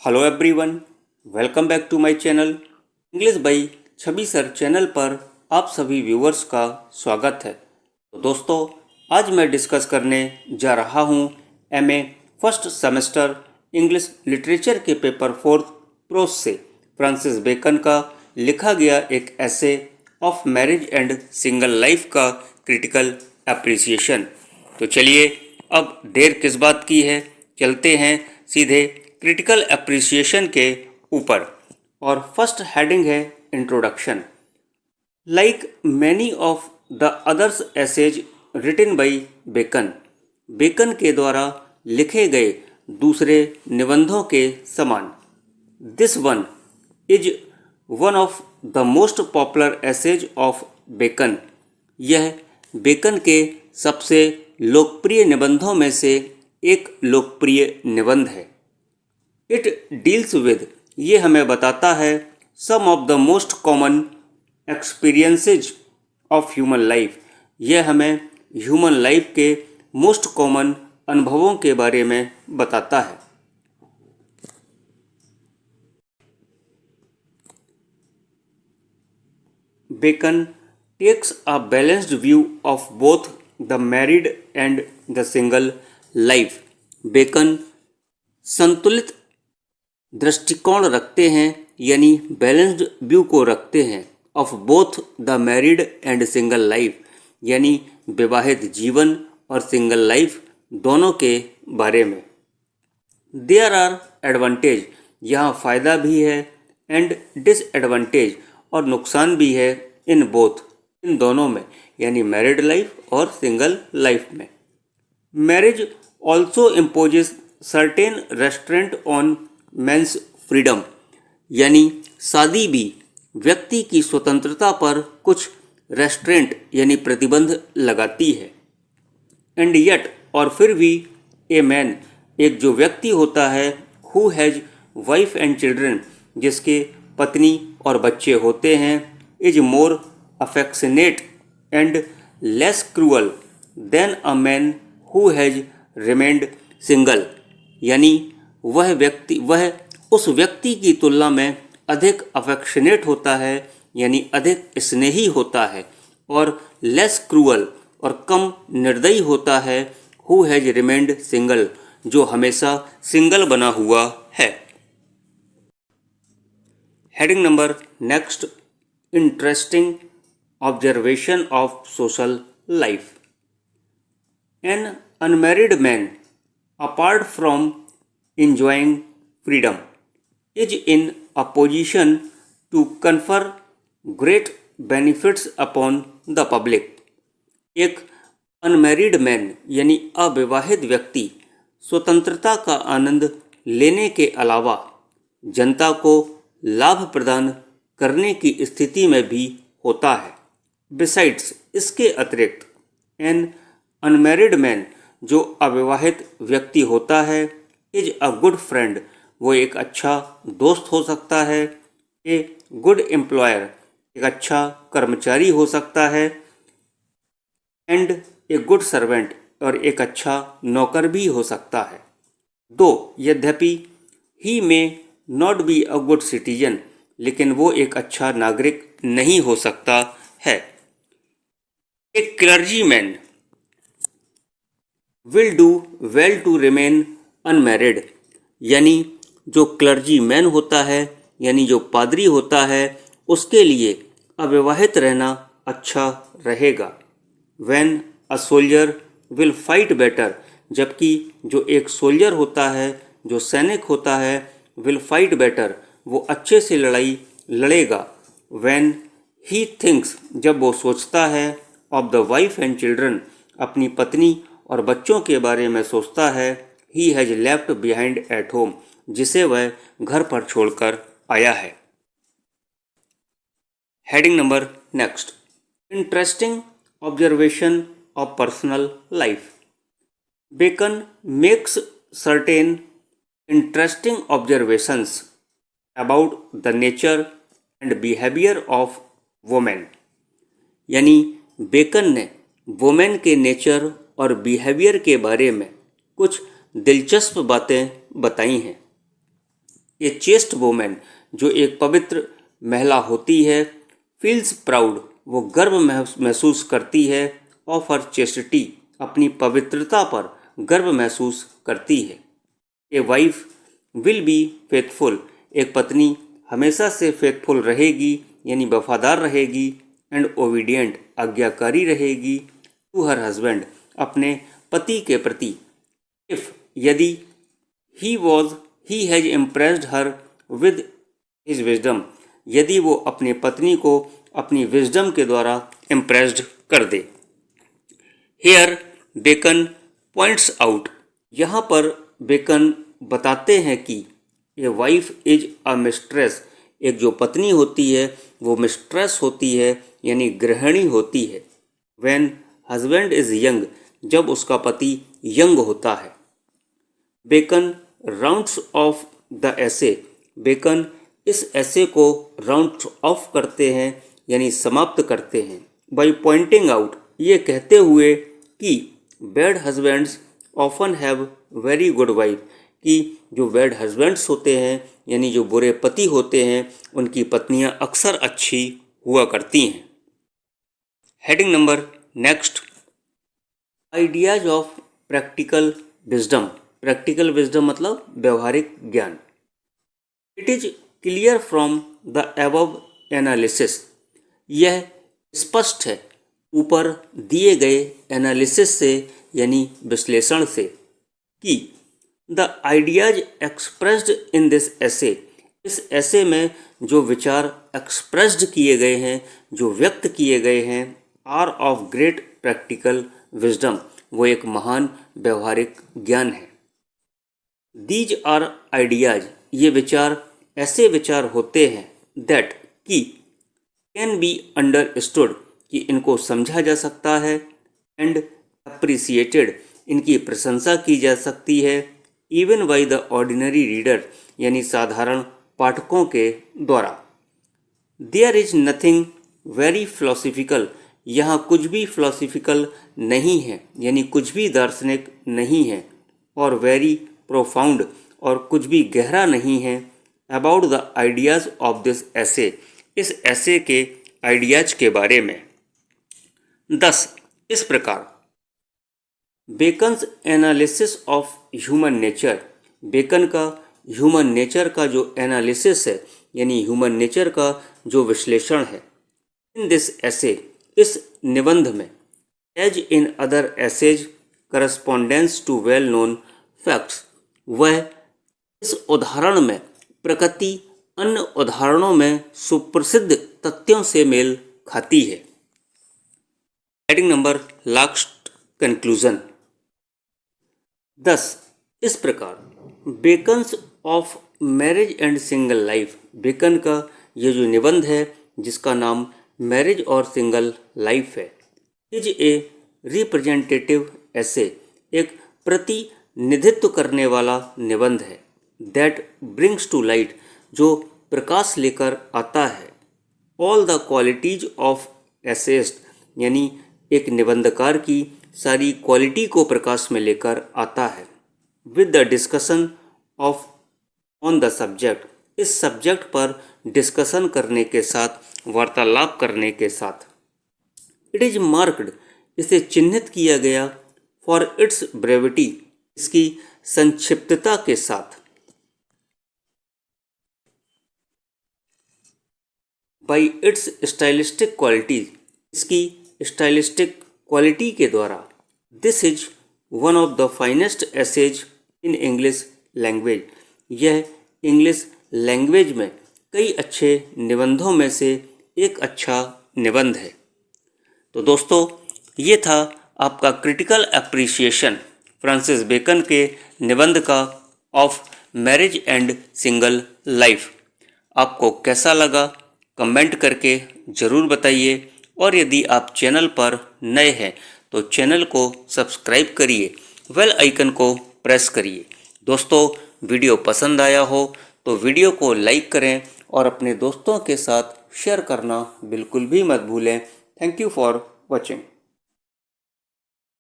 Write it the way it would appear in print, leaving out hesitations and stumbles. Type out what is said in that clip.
Hello everyone, welcome back to my channel English by Chhavi sir channel पर आप सभी viewers का स्वागत है। तो दोस्तों, आज मैं डिस्कस करने जा रहा हूँ MA first semester English literature के पेपर 4 प्रोस से फ्रांसिस बेकन का लिखा गया एक ऐसे of marriage and single life का क्रिटिकल एप्रिसिएशन। तो चलिए अब देर किस बात की है, चलते हैं सीधे क्रिटिकल एप्रिसिएशन के ऊपर। और फर्स्ट हेडिंग है introduction. Like many of the others essays written by Bacon, Bacon के द्वारा लिखे गए दूसरे निबंधों के समान, this one is one of the most popular essays of Bacon, यह बेकन के सबसे लोकप्रिय निबंधों में से एक लोकप्रिय निबंध है। इट डील्स विद, ये हमें बताता है some of the most common experiences of human life, यह हमें ह्यूमन लाइफ के मोस्ट कॉमन अनुभवों के बारे में बताता है। Bacon takes a balanced view of both the married and the single life, Bacon संतुलित दृष्टिकोण रखते हैं, यानी बैलेंस्ड व्यू को रखते हैं, of both the married and single life, यानी विवाहित जीवन और सिंगल लाइफ दोनों के बारे में। देयर आर एडवांटेज, यहाँ फ़ायदा भी है, एंड डिसएडवांटेज, और नुकसान भी है, इन बोथ, इन दोनों में, यानी मैरिड लाइफ और सिंगल लाइफ में। Marriage also imposes certain restraint on men's freedom, यानी शादी भी व्यक्ति की स्वतंत्रता पर कुछ रेस्ट्रेंट यानी प्रतिबंध लगाती है। एंड येट, और फिर भी, ए मैन, एक जो व्यक्ति होता है, who has wife and children, जिसके पत्नी और बच्चे होते हैं, is more affectionate and less cruel than a man who has remained single, यानी वह उस व्यक्ति की तुलना में अधिक अफेक्शनेट होता है, यानी अधिक स्नेही होता है, और लेस क्रूअल, और कम निर्दयी होता है, हु हैज रिमेन्ड सिंगल, जो हमेशा सिंगल बना हुआ है। Heading number next, interesting observation of social life. An unmarried man, apart from enjoying freedom, is in a position to confer great benefits upon the public. एक unmarried man यानी अविवाहित व्यक्ति स्वतंत्रता का आनंद लेने के अलावा जनता को लाभ प्रदान करने की स्थिति में भी होता है। बिसाइड्स, इसके अतिरिक्त, एन अनमैरिड मैन, जो अविवाहित व्यक्ति होता है, इज अ गुड फ्रेंड, वो एक अच्छा दोस्त हो सकता है, ए गुड एम्प्लॉयर, एक अच्छा कर्मचारी हो सकता है, एंड ए गुड सर्वेंट, और एक अच्छा नौकर भी हो सकता है। दो, यद्यपि, he may not be a good citizen, लेकिन वो एक अच्छा नागरिक नहीं हो सकता है। A clergyman will do well to remain unmarried, यानी जो क्लर्जी मैन होता है, यानी जो पादरी होता है, उसके लिए अविवाहित रहना अच्छा रहेगा। When a soldier will fight better, जबकि जो एक सोल्जर होता है, जो सैनिक होता है, विल फाइट बेटर, वो अच्छे से लड़ाई लड़ेगा। व्हेन ही थिंक्स, जब वो सोचता है, of the wife and children, अपनी पत्नी और बच्चों के बारे में सोचता है, he has left behind at home, जिसे वह घर पर छोड़कर आया है। Heading number next, interesting observation of personal life. Bacon makes certain interesting observations about the nature and behaviour of women, यानी बेकन ने वुमेन के नेचर और बिहेवियर के बारे में कुछ दिलचस्प बातें बताई हैं। ए चेस्ट वुमेन, जो एक पवित्र महिला होती है, फील्स प्राउड, वो गर्व महसूस करती है, ऑफ हर चेस्टिटी, अपनी पवित्रता पर गर्व महसूस करती है। A wife will be faithful, एक पत्नी हमेशा से फेथफुल रहेगी यानी वफादार रहेगी, एंड ओबीडियंट, आज्ञाकारी रहेगी, टू हर हस्बैंड, अपने पति के प्रति। इफ, यदि, he has impressed her with his wisdom, यदि वो अपनी पत्नी को अपनी विजडम के द्वारा इम्प्रेस्ड कर दे। हेयर बेकन पॉइंट्स आउट, यहाँ पर बेकन बताते हैं कि a wife is a mistress, एक जो पत्नी होती है वो मिस्ट्रेस होती है यानी गृहिणी होती है। व्हेन हस्बैंड इज यंग, जब उसका पति यंग होता है। Bacon rounds of the essay, Bacon इस ऐसे को राउंड ऑफ करते हैं यानी समाप्त करते हैं, बाय पॉइंटिंग आउट, ये कहते हुए कि bad husbands often have very good wife, कि जो बैड हस्बैंड्स होते हैं यानी जो बुरे पति होते हैं उनकी पत्नियां अक्सर अच्छी हुआ करती हैं। Heading number next, ideas of practical wisdom. Practical wisdom मतलब व्यवहारिक ज्ञान। It is clear from the above analysis, यह स्पष्ट है ऊपर दिए गए एनालिसिस से यानी विश्लेषण से, कि the ideas expressed in this ऐसे, इस ऐसे में जो विचार एक्सप्रेस्ड किए गए हैं, जो व्यक्त किए गए हैं, are of great practical wisdom, वो एक महान व्यवहारिक ज्ञान है। दीज आर आइडियाज, ये विचार ऐसे विचार होते हैं, दैट, कि कैन बी अंडरस्टूड, कि इनको समझा जा सकता है, एंड अप्रिसिएटेड, इनकी प्रशंसा की जा सकती है, even by the ordinary reader, यानी साधारण पाठकों के द्वारा। There is nothing very philosophical, यहाँ कुछ भी फिलोसफिकल नहीं है यानी कुछ भी दार्शनिक नहीं है, और वेरी प्रोफाउंड, और कुछ भी गहरा नहीं है, about the ideas of this ऐसे, इस ऐसे के आइडियाज के बारे में। 10, इस प्रकार Bacon's analysis of human nature, Bacon का ह्यूमन नेचर का जो एनालिसिस है यानी ह्यूमन नेचर का जो विश्लेषण है, इन दिस ऐसे, इस निबंध में, as in other essays correspondence to well known facts, वह इस उदाहरण में प्रकृति अन्य उदाहरणों में सुप्रसिद्ध तथ्यों से मेल खाती है। Heading number last, conclusion. 10, इस प्रकार Bacon's of marriage and single life, Bacon का ये जो निबंध है जिसका नाम मैरिज और सिंगल लाइफ है, इज ए रिप्रेजेंटेटिव ऐसे, एक प्रतिनिधित्व करने वाला निबंध है, दैट ब्रिंग्स टू लाइट, जो प्रकाश लेकर आता है, all the qualities of essayist, यानी एक निबंधकार की सारी क्वालिटी को प्रकाश में लेकर आता है, with the discussion of on the subject, इस सब्जेक्ट पर डिस्कशन करने के साथ, वार्तालाप करने के साथ। इट इज मार्क्ड, इसे चिन्हित किया गया, फॉर इट्स ब्रेविटी, इसकी संक्षिप्तता के साथ, बाई इट्स स्टाइलिस्टिक क्वालिटीज, इसकी स्टाइलिस्टिक क्वालिटी के द्वारा। This is one of the finest essays in English language, यह इंग्लिश लैंग्वेज में कई अच्छे निबंधों में से एक अच्छा निबंध है। तो दोस्तों, ये था आपका क्रिटिकल एप्रिसिएशन फ्रांसिस बेकन के निबंध का of marriage and single life. आपको कैसा लगा कमेंट करके ज़रूर बताइए, और यदि आप चैनल पर नए हैं तो चैनल को सब्सक्राइब करिए, बेल आइकन को प्रेस करिए। दोस्तों, वीडियो पसंद आया हो तो वीडियो को लाइक करें और अपने दोस्तों के साथ शेयर करना बिल्कुल भी मत भूलें। Thank you for watching.